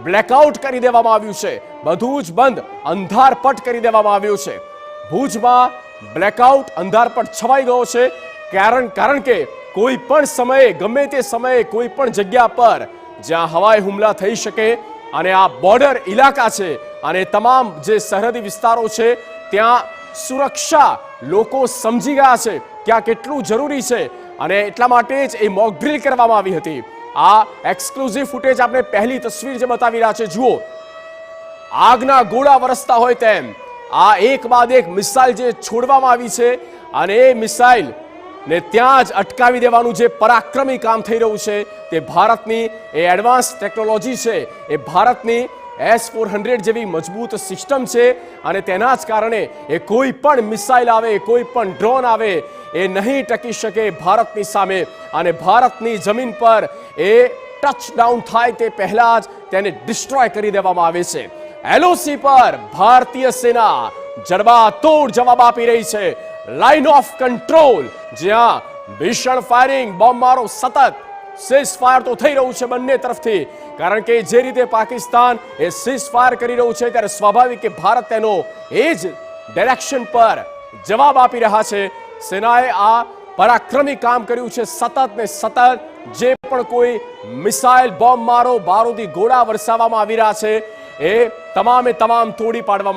Blackout કરી દેવામાં આવ્યું છે, બધું જ બંધ, અંધારપટ કરી દેવામાં આવ્યું છે। ભુજમાં બ્લેકઆઉટ, અંધારપટ છવાઈ ગયો છે, કારણ કે કોઈ પણ સમયે, ગમે તે સમયે, કોઈ પણ જગ્યા પર જ્યાં હવાઈ હુમલા થઈ શકે, અને આ બોર્ડર ઇલાકા છે, અને તમામ જે સરહદી વિસ્તારો છે ત્યાં સુરક્ષા લોકો સમજી ગયા છે કે આ કેટલું જરૂરી છે, અને એટલા માટે જ એ મોક ડ્રિલ કરવામાં આવી હતી। આ એક્સક્લુઝિવ ફૂટેજ આપણે પહેલી તસવીર જે બતાવી રહ્યા છે, જુઓ, આગના ગોળા વરસતા હોય તેમ આ એક બાદ એક મિસાઇલ જે છોડવામાં આવી છે, અને એ મિસાઇલ ને ત્યાં જ અટકાવી દેવાનું જે પરાક્રમી કામ થઈ રહ્યું છે, તે ભારતની એ એડવાન્સ ટેકનોલોજી છે, એ ભારતની S-400 જેવી મજબૂત સિસ્ટમ છે, અને તેના જ કારણે એ કોઈ પણ મિસાઇલ આવે, કોઈ પણ ડ્રોન આવે, એ નહીં ટકી શકે ભારતની સામે, અને ભારતની જમીન પર એ ટચડાઉન થાય તે પહેલા જ તેને ડિસ્ટ્રોય કરી દેવામાં આવે છે। LOC પર ભારતીય સેના જડબાતોડ જવાબ આપી રહી છે। લાઇન ઓફ કંટ્રોલ, જ્યાં ભીષણ ફાયરિંગ, બોમ્બમારો સતત, સીઝ ફાયર તો થઈ રહ્યું છે બંને તરફથી, કારણ કે જે રીતે પાકિસ્તાન એ સીઝ ફાયર કરી રહ્યું છે, ત્યારે સ્વાભાવિક કે ભારત તેનો એ જ ડાયરેક્શન પર જવાબ આપી રહ્યા છે। સેનાએ આ પરાક્રમી કામ કર્યું છે, સતત ને સતત જે પણ કોઈ મિસાઇલ, બોમ્બમારો, બારૂદી ગોળા વરસાવવામાં આવી રહ્યા છે, એ તમામે તમામ તોડી પાડવામાં